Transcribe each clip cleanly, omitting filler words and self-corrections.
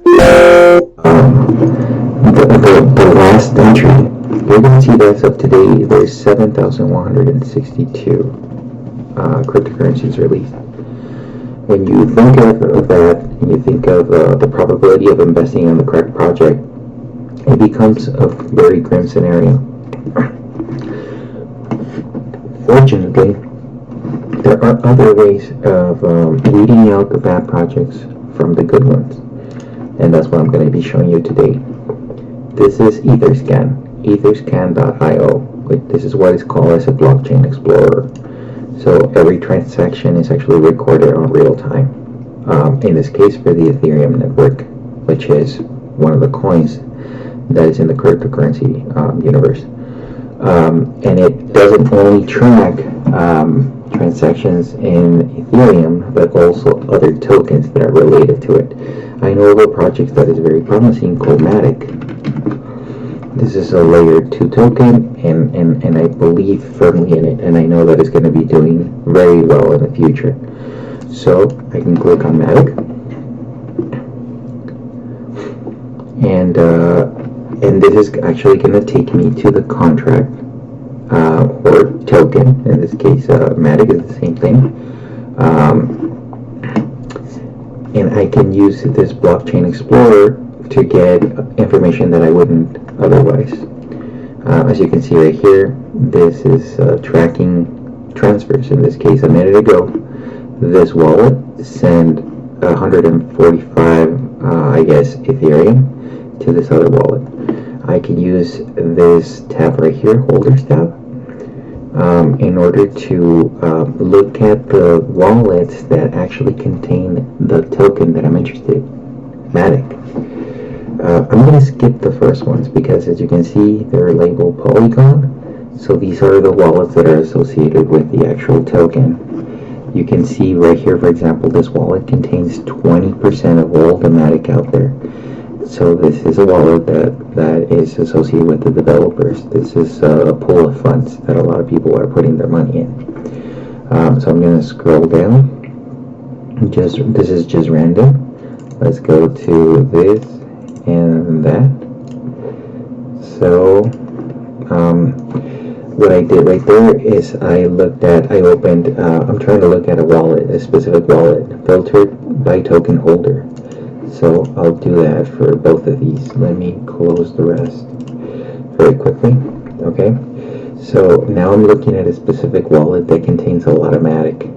The last entry, you're going to see that's up to date. There's 7,162 cryptocurrencies released. When you think of that, and you think of the probability of investing in the correct project, it becomes a very grim scenario. Fortunately, there are other ways of weeding out the bad projects from the good ones, and that's what I'm going to be showing you today. This is Etherscan, etherscan.io. This is what is called as a blockchain explorer. So every transaction is actually recorded on real time. In this case, for the Ethereum network, which is one of the coins that is in the cryptocurrency universe. And it doesn't only track transactions in Ethereum, but also other tokens that are related to it. I know of a project that is very promising called Matic. This is a layer 2 token, and I believe firmly in it, and I know that it's going to be doing very well in the future. So I can click on Matic, and this is actually going to take me to the contract or token. In this case, Matic is the same thing. And I can use this blockchain explorer to get information that I wouldn't otherwise. As you can see right here, this is tracking transfers. In this case, a minute ago, this wallet sent 145, I guess, Ethereum to this other wallet. I can use this tab right here, holders tab, in order to look at the wallets that actually contain the token that I'm interested in, Matic. I'm going to skip the first ones because, as you can see, they're labeled Polygon. So these are the wallets that are associated with the actual token. You can see right here, for example, this wallet contains 20% of all the Matic out there. So this is a wallet that is associated with the developers. This is a pool of funds that a lot of people are putting their money in. So I'm going to scroll down. This is just random. Let's go to this and that. So what I did right there is I'm trying to look at a wallet, a specific wallet, filtered by token holder. So I'll do that for both of these. Let me close the rest very quickly. Okay, so now I'm looking at a specific wallet that contains a lot of Matic.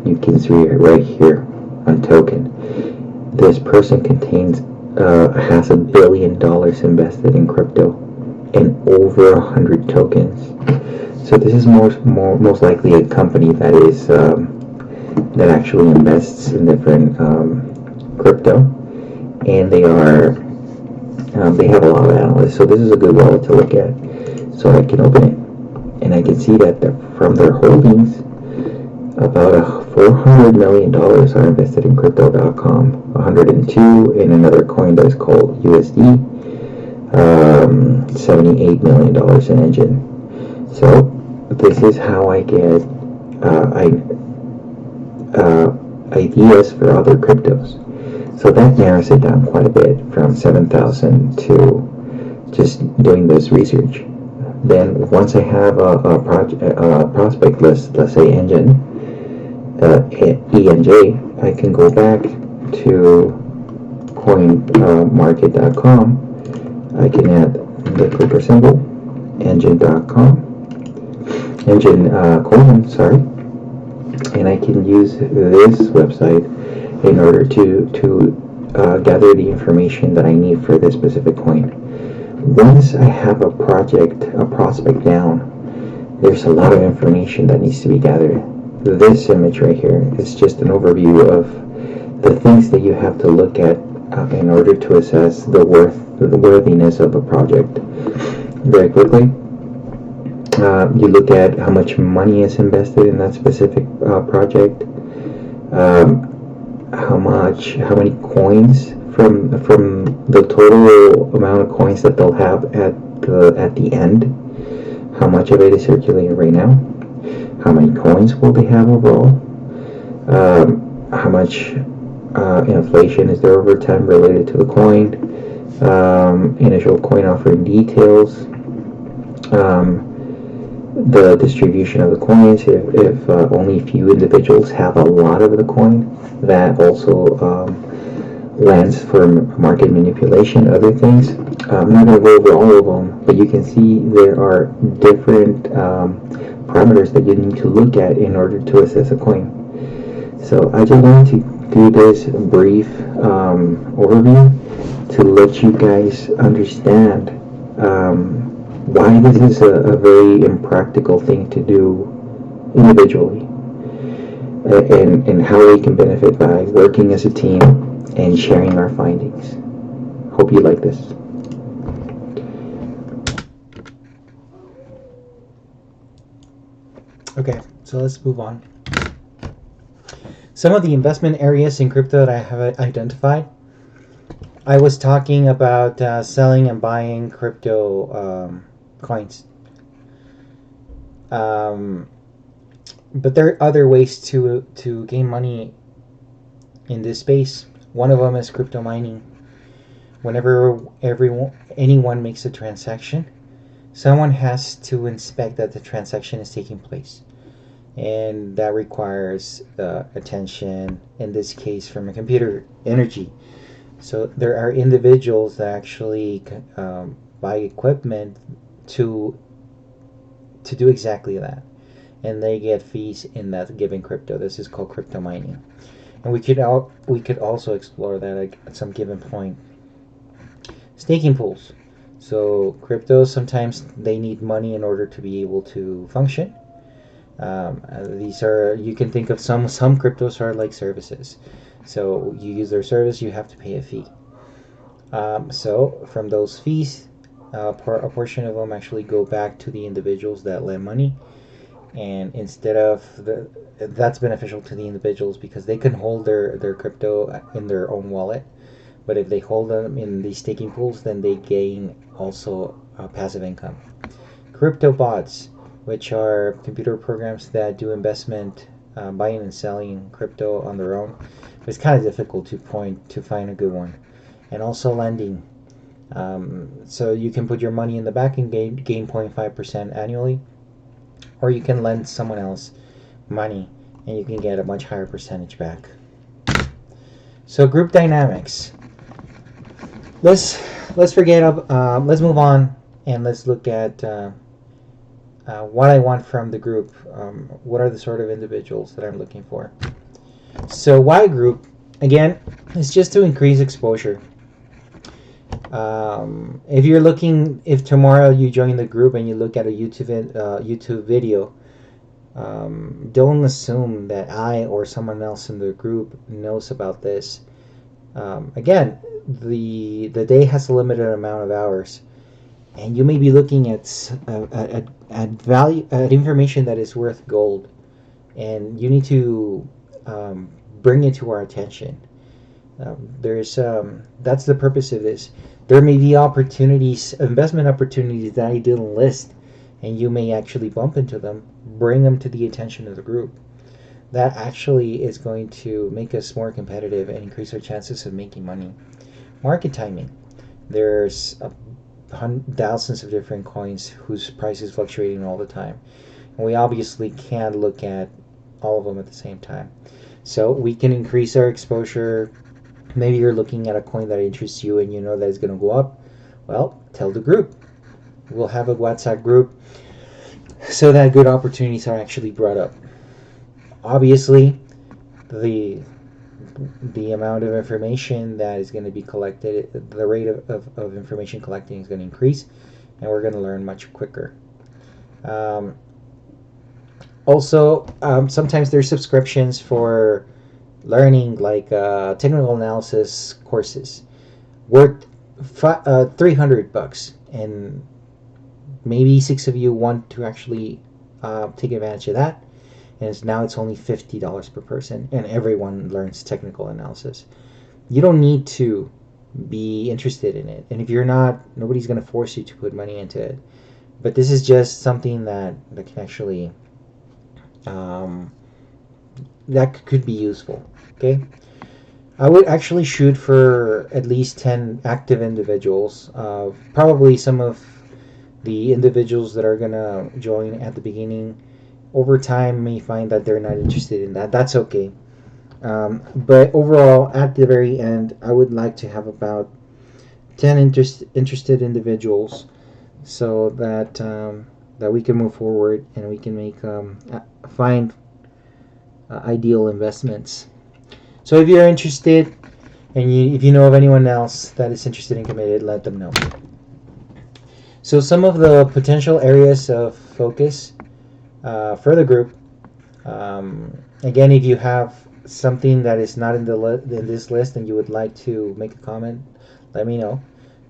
You can see it right here on token. This person has $1 billion invested in crypto and over 100 tokens. So this is most likely a company that is that actually invests in different crypto, and they have a lot of analysts. So this is a good wallet to look at. So I can open it, and I can see that from their holdings, about $400 million are invested in crypto.com, 102 in another coin that is called USD, $78 million in Engine. So this is how I get ideas for other cryptos. So that narrows it down quite a bit from 7,000 to just doing this research. Then once I have a prospect list, let's say Engine, ENJ, I can go back to coinmarket.com. I can add the clicker symbol, engine.com, coin, sorry, and I can use this website in order to gather the information that I need for this specific coin. Once I have a prospect down, there's a lot of information that needs to be gathered. This image right here is just an overview of the things that you have to look at in order to assess the worthiness of a project. Very quickly, you look at how much money is invested in that specific project, how many coins from the total amount of coins that they'll have at the end. How much of it is circulating right now? How many coins will they have overall? How much inflation is there over time related to the coin, initial coin offering details, the distribution of the coins. If only a few individuals have a lot of the coin, that also lands for market manipulation, other things. I'm not going to go over all of them, but you can see there are different parameters that you need to look at in order to assess a coin. So I just wanted to do this brief overview to let you guys understand why this is a very impractical thing to do individually, and how we can benefit by working as a team and sharing our findings. Hope you like this. Okay, so let's move on. Some of the investment areas in crypto that I have identified. I was talking about selling and buying crypto coins. But there are other ways to gain money in this space. One of them is crypto mining. Whenever anyone makes a transaction, someone has to inspect that the transaction is taking place, and that requires attention, in this case from a computer, energy. So there are individuals that actually buy equipment to do exactly that, and they get fees in that given crypto. This is called crypto mining, and we could also explore that at some given point. Staking pools. So crypto, sometimes they need money in order to be able to function. These are, you can think of some cryptos are like services. So you use their service, you have to pay a fee. So from those fees, a portion of them actually go back to the individuals that lend money, and instead of that's beneficial to the individuals because they can hold their crypto in their own wallet. But if they hold them in these staking pools, then they gain also passive income. Crypto bots, which are computer programs that do investment, buying and selling crypto on their own. It's kind of difficult to find a good one. And also lending. So you can put your money in the back and gain 0.5% annually, or you can lend someone else money and you can get a much higher percentage back. So group dynamics. Let's forget let's move on and let's look at what I want from the group. What are the sort of individuals that I'm looking for? So why group? Again, it's just to increase exposure. If tomorrow you join the group and you look at a YouTube video, don't assume that I or someone else in the group knows about this. Again, the day has a limited amount of hours, and you may be looking at value, at information that is worth gold, and you need to bring it to our attention. That's the purpose of this. There may be investment opportunities that I didn't list, and you may actually bump into them. Bring them to the attention of the group. That actually is going to make us more competitive and increase our chances of making money. Market timing. There's thousands of different coins whose price is fluctuating all the time. And we obviously can't look at all of them at the same time. So we can increase our exposure. Maybe you're looking at a coin that interests you and you know that it's going to go up. Well, tell the group. We'll have a WhatsApp group so that good opportunities are actually brought up. Obviously, the amount of information that is going to be collected, the rate of information collecting is going to increase, and we're going to learn much quicker. Sometimes there's subscriptions for learning, like technical analysis courses, worth $300, and maybe 6 of you want to actually take advantage of that. And now it's only $50 per person, and everyone learns technical analysis. You don't need to be interested in it, and if you're not, nobody's going to force you to put money into it. But this is just something that can actually that could be useful. Okay. I would actually shoot for at least 10 active individuals. Probably some of the individuals that are gonna join at the beginning over time may find that they're not interested in that. That's okay. But overall, at the very end, I would like to have about 10 interested individuals so that that we can move forward and we can make find ideal investments. So if you're interested and if you know of anyone else that is interested in committed, let them know. So some of the potential areas of focus for the group. Again, if you have something that is not in in this list and you would like to make a comment, let me know.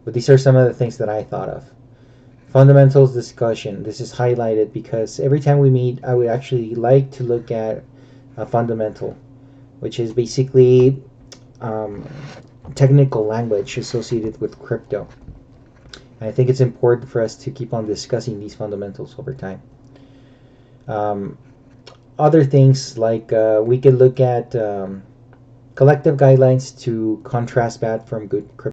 But these are some of the things that I thought of. Fundamentals discussion. This is highlighted because every time we meet, I would actually like to look at a fundamental, which is basically technical language associated with crypto. And I think it's important for us to keep on discussing these fundamentals over time. Other things like we could look at collective guidelines to contrast bad from good crypto.